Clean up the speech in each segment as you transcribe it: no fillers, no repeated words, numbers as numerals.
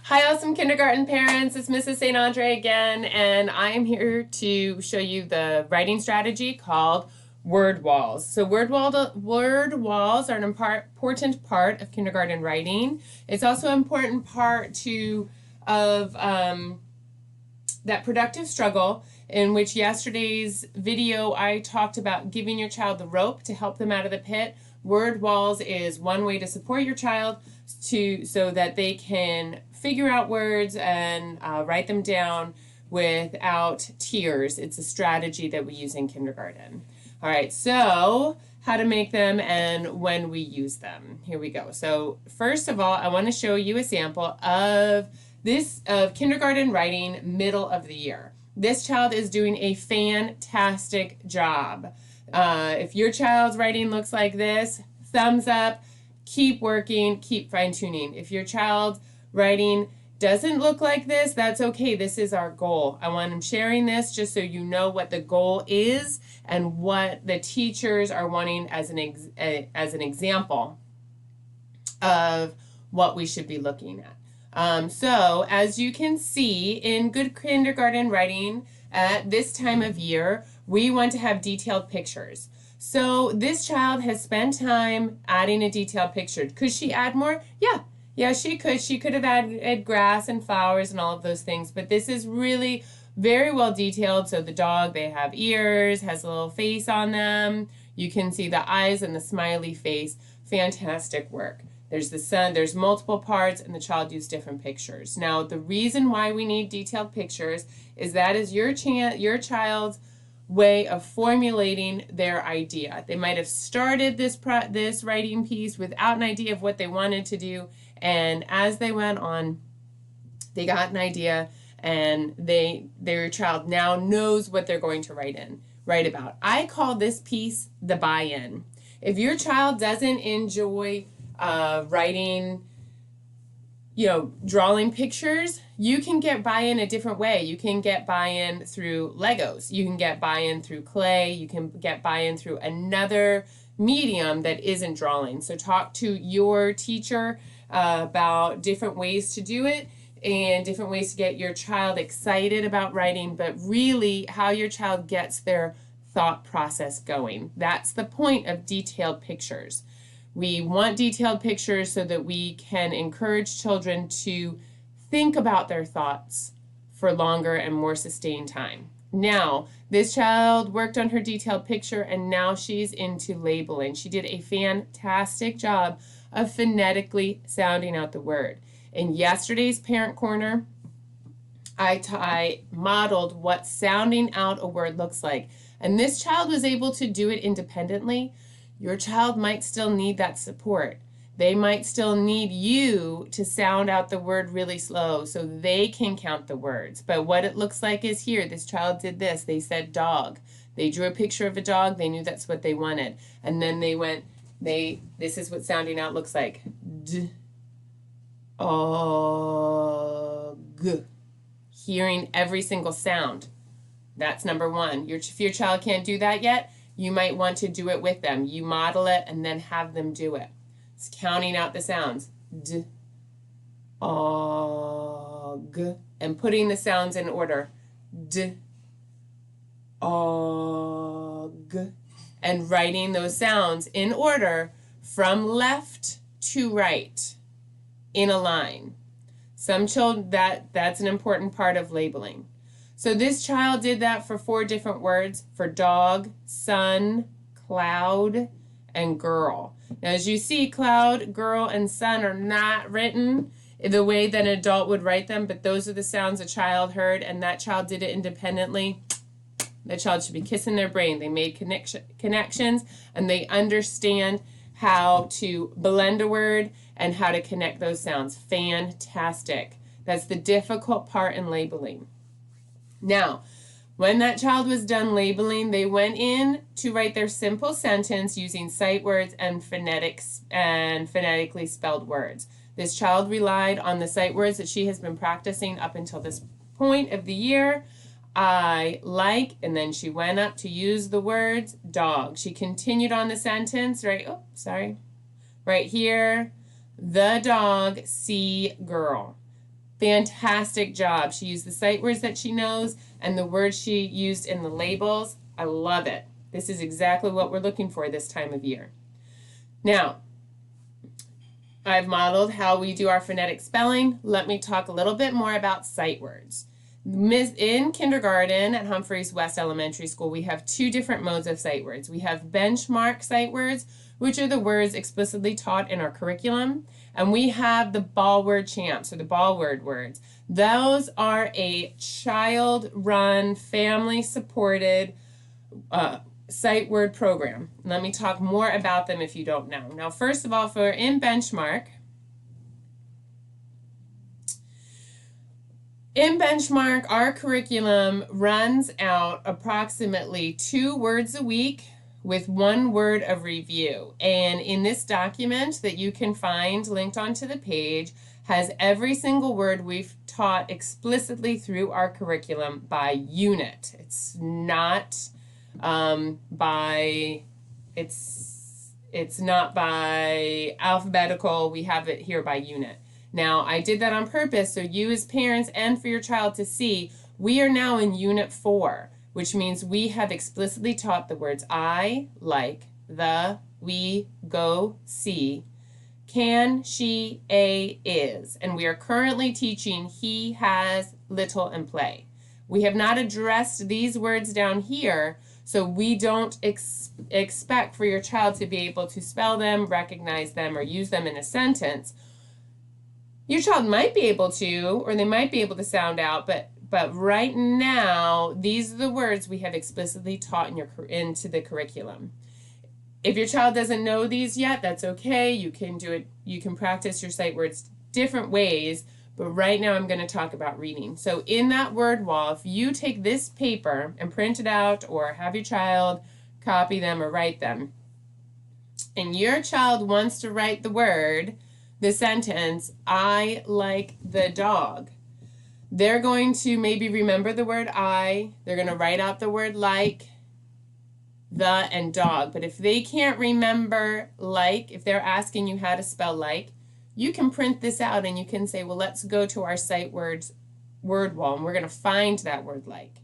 Hi, awesome kindergarten parents. It's Mrs. St. Andre again, and I am here to show you the writing strategy called word walls. So word walls are an important part of kindergarten writing. It's also an important part of that productive struggle, in which yesterday's video I talked about giving your child the rope to help them out of the pit. Word walls is one way to support your child so that they can figure out words and write them down without tears. It's a strategy that we use in kindergarten. All right, so how to make them and when we use them. Here we go. So first of all, I want to show you a sample of kindergarten writing middle of the year. This child is doing a fantastic job. If your child's writing looks like this, thumbs up, keep working, keep fine-tuning. If your child's writing doesn't look like this, that's okay. This is our goal. I'm sharing this just so you know what the goal is and what the teachers are wanting as an example of what we should be looking at. So as you can see, in good kindergarten writing at this time of year, we want to have detailed pictures. So this child has spent time adding a detailed picture. Could she add more? Yeah, she could. She could have added grass and flowers and all of those things, but this is really very well detailed. So the dog, they have ears, has a little face on them. You can see the eyes and the smiley face. Fantastic work. There's the sun, there's multiple parts, and the child used different pictures. Now, the reason why we need detailed pictures is that is your child's way of formulating their idea. They might have started this writing piece without an idea of what they wanted to do, and as they went on, they got an idea, and their child now knows what they're going to write about. I call this piece the buy-in. If your child doesn't enjoy writing, drawing pictures, you can get buy-in a different way. You can get buy-in through Legos. You can get buy-in through clay. You can get buy-in through another medium that isn't drawing. So talk to your teacher about different ways to do it and different ways to get your child excited about writing, but really how your child gets their thought process going. That's the point of detailed pictures. We want detailed pictures so that we can encourage children to think about their thoughts for longer and more sustained time. Now, this child worked on her detailed picture, and now she's into labeling. She did a fantastic job of phonetically sounding out the word. In yesterday's Parent Corner, I modeled what sounding out a word looks like. And this child was able to do it independently. Your child might still need that support. They might still need you to sound out the word really slow so they can count the words. But what it looks like is here. This child did this. They said dog. They drew a picture of a dog. They knew that's what they wanted. And then they went, this is what sounding out looks like. D, o, g. Hearing every single sound. That's number one. If your child can't do that yet, you might want to do it with them. You model it and then have them do it. It's counting out the sounds. D, o, g. And putting the sounds in order. D, o, g. And writing those sounds in order from left to right in a line. Some children, that's an important part of labeling. So this child did that for 4 different words, for dog, sun, cloud, and girl. Now, as you see, cloud, girl, and sun are not written the way that an adult would write them, but those are the sounds a child heard, and that child did it independently. That child should be kissing their brain. They made connections, and they understand how to blend a word and how to connect those sounds. Fantastic. That's the difficult part in labeling. Now, when that child was done labeling, they went in to write their simple sentence using sight words and phonetically spelled words. This child relied on the sight words that she has been practicing up until this point of the year. I like, and then she went up to use the words dog. She continued on the sentence, right? Oh, sorry. Right here, the dog see girl. Fantastic job. She used the sight words that she knows and the words she used in the labels. I love it. This is exactly what we're looking for this time of year. Now, I've modeled how we do our phonetic spelling. Let me talk a little bit more about sight words. In kindergarten at Humphreys West Elementary School, we have two different modes of sight words. We have benchmark sight words, which are the words explicitly taught in our curriculum, and we have the ball word champs, or the ball word words. Those are a child-run, family-supported sight word program. Let me talk more about them if you don't know. Now, first of all, for in benchmark, our curriculum runs out approximately 2 words a week with 1 word of review. And in this document that you can find linked onto the page has every single word we've taught explicitly through our curriculum by unit. It's not it's not by alphabetical. We have it here by unit. Now, I did that on purpose so you as parents and for your child to see we are now in Unit 4, which means we have explicitly taught the words I, like, the, we, go, see, can, she, a, is. And we are currently teaching he, has, little, and play. We have not addressed these words down here, so we don't expect for your child to be able to spell them, recognize them, or use them in a sentence. Your child might be able to, or they might be able to sound out, but right now, these are the words we have explicitly taught into the curriculum. If your child doesn't know these yet, that's okay. You can do it. You can practice your sight words different ways, but right now I'm going to talk about reading. So in that word wall, if you take this paper and print it out or have your child copy them or write them, and your child wants to write the sentence, I like the dog, they're going to maybe remember the word I, they're going to write out the word like, the, and dog. But if they can't remember like, if they're asking you how to spell like, you can print this out and you can say, well, let's go to our sight words word wall and we're going to find that word like.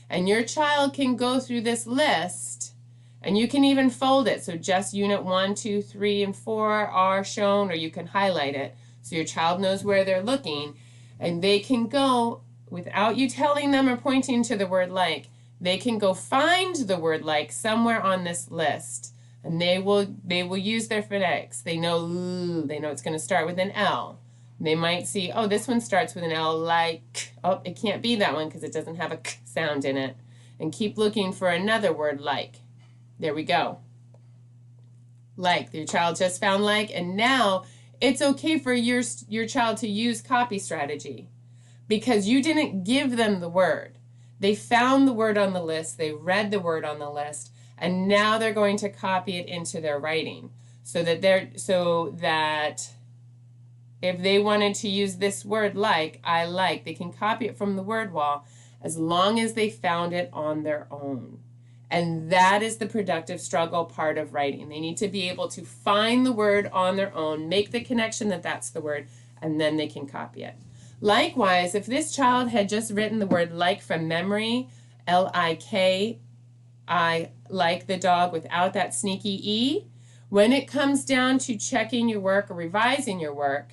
And your child can go through this list and you can even fold it. So just unit 1, 2, 3, and 4 are shown, or you can highlight it so your child knows where they're looking. And they can go, without you telling them or pointing to the word like, they can go find the word like somewhere on this list. And they will use their phonetics. They know it's going to start with an L. They might see, oh, this one starts with an L, like, oh, it can't be that one because it doesn't have a k sound in it. And keep looking for another word like. There we go. Like, your child just found like, and now it's okay for your child to use copy strategy because you didn't give them the word. They found the word on the list, they read the word on the list, and now they're going to copy it into their writing so that if they wanted to use this word like, I like, they can copy it from the word wall as long as they found it on their own. And that is the productive struggle part of writing. They need to be able to find the word on their own, make the connection that that's the word, and then they can copy it. Likewise, if this child had just written the word like from memory, L-I-K, I like the dog without that sneaky E, when it comes down to checking your work or revising your work,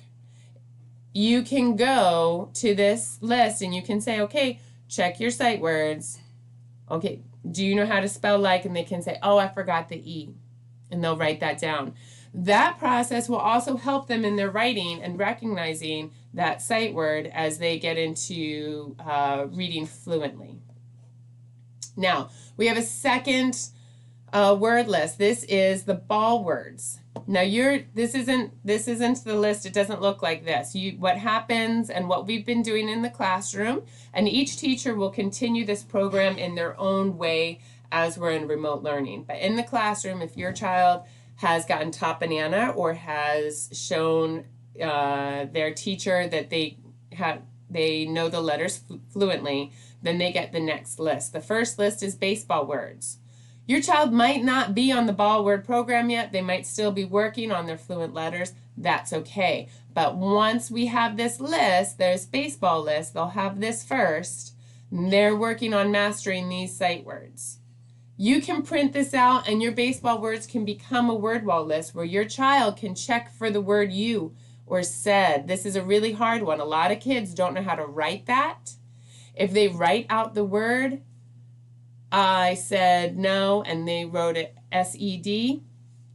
you can go to this list and you can say, okay, check your sight words. Okay, do you know how to spell like? And they can say, oh, I forgot the E. And they'll write that down. That process will also help them in their writing and recognizing that sight word as they get into reading fluently. Now, we have a second word list. This is the ball words. Now, this isn't the list. It doesn't look like this. What happens and what we've been doing in the classroom, and each teacher will continue this program in their own way as we're in remote learning. But in the classroom, if your child has gotten top banana or has shown their teacher that they know the letters fluently, then they get the next list. The first list is baseball words. Your child might not be on the ball word program yet. They might still be working on their fluent letters. That's okay. But once we have this list, there's baseball list, they'll have this first. And they're working on mastering these sight words. You can print this out and your baseball words can become a word wall list where your child can check for the word you or said. This is a really hard one. A lot of kids don't know how to write that. If they write out the word, I said no, and they wrote it S-E-D,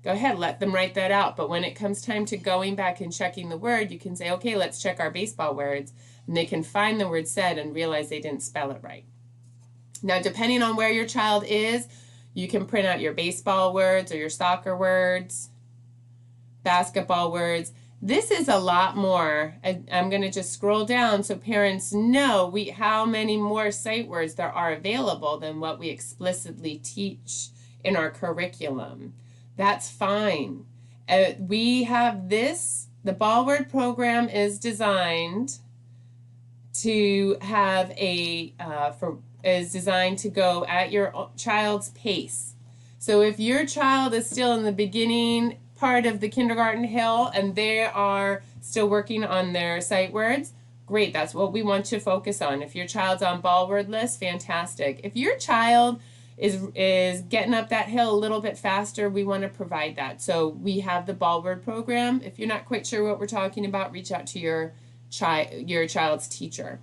go ahead, let them write that out. But when it comes time to going back and checking the word, you can say, okay, let's check our baseball words. And they can find the word said and realize they didn't spell it right. Now, depending on where your child is, you can print out your baseball words or your soccer words, basketball words. This is a lot more. I'm going to just scroll down so parents know how many more sight words there are available than what we explicitly teach in our curriculum. That's fine. We have this, the Ball Word program is designed to have is designed to go at your child's pace. So if your child is still in the beginning part of the kindergarten hill and they are still working on their sight words, great, that's what we want to focus on. If your child's on ball word list, fantastic. If your child is getting up that hill a little bit faster, we want to provide that. So we have the ball word program. If you're not quite sure what we're talking about, reach out to your child's teacher.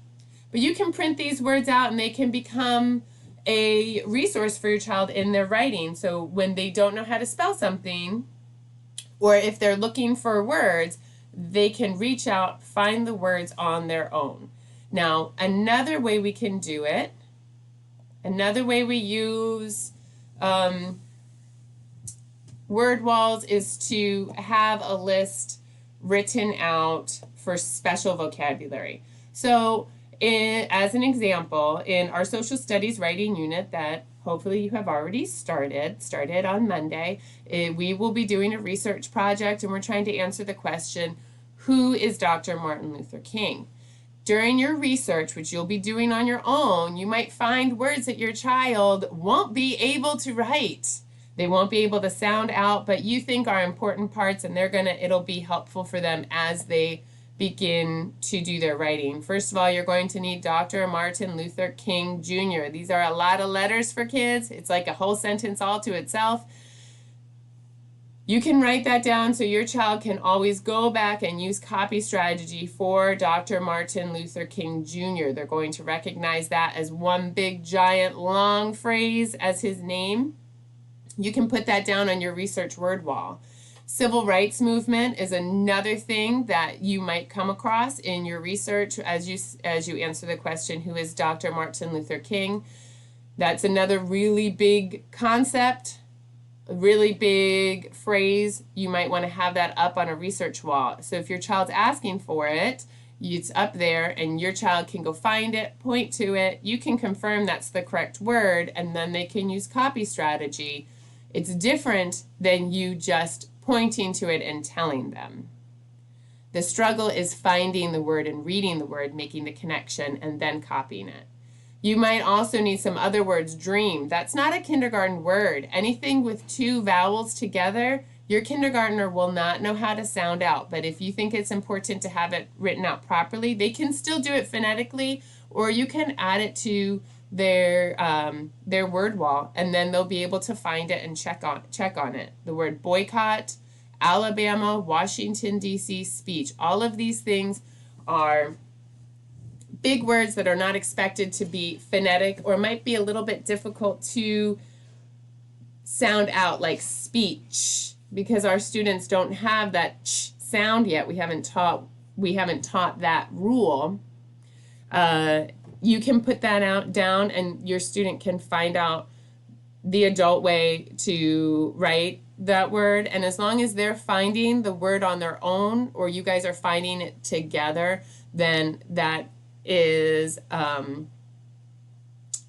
But you can print these words out and they can become a resource for your child in their writing. So when they don't know how to spell something, or if they're looking for words, they can reach out, find the words on their own. Now, another way we can do it, another way we use word walls is to have a list written out for special vocabulary. So as an example, in our social studies writing unit that hopefully you have already started on Monday, we will be doing a research project and we're trying to answer the question, who is Dr. Martin Luther King? During your research, which you'll be doing on your own, you might find words that your child won't be able to write. They won't be able to sound out, but you think are important parts and it'll be helpful for them as they begin to do their writing. First of all, you're going to need Dr. Martin Luther King Jr. These are a lot of letters for kids. It's like a whole sentence all to itself. You can write that down so your child can always go back and use copy strategy for Dr. Martin Luther King Jr. They're going to recognize that as one big, giant, long phrase as his name. You can put that down on your research word wall. Civil rights movement is another thing that you might come across in your research as you answer the question, who is Dr. Martin Luther King? That's another really big concept, a really big phrase. You might want to have that up on a research wall. So if your child's asking for it, it's up there and your child can go find it, point to it. You can confirm that's the correct word and then they can use copy strategy. It's different than you just pointing to it and telling them. The struggle is finding the word and reading the word, making the connection, and then copying it. You might also need some other words. Dream, that's not a kindergarten word. Anything with two vowels together, your kindergartner will not know how to sound out. But if you think it's important to have it written out properly, they can still do it phonetically, or you can add it to their word wall, and then they'll be able to find it and check on it. The word boycott, Alabama, Washington, D.C., speech. All of these things are big words that are not expected to be phonetic or might be a little bit difficult to sound out, like speech, because our students don't have that ch sound yet. We haven't taught that rule. You can put that down and your student can find out the adult way to write that word. And as long as they're finding the word on their own or you guys are finding it together, then that is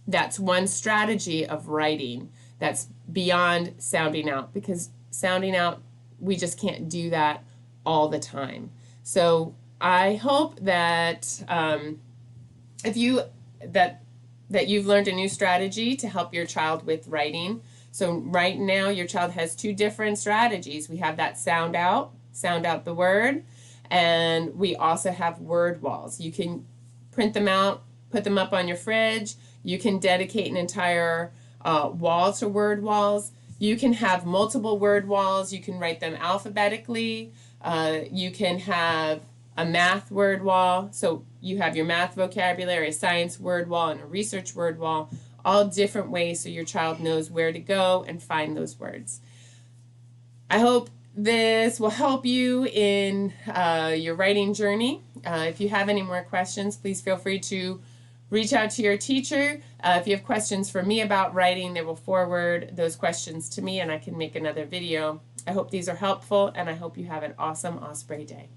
that's one strategy of writing that's beyond sounding out, because sounding out, we just can't do that all the time. So I hope that if you've learned a new strategy to help your child with writing. So right now your child has two different strategies. We have that sound out the word, And we also have word walls. You can print them out, put them up on your fridge. You can dedicate an entire wall to word walls. You can have multiple word walls. You can write them alphabetically. You can have a math word wall. So you have your math vocabulary, a science word wall, and a research word wall, all different ways so your child knows where to go and find those words. I hope this will help you in your writing journey. If you have any more questions, please feel free to reach out to your teacher. If you have questions for me about writing, they will forward those questions to me and I can make another video. I hope these are helpful and I hope you have an awesome Osprey day.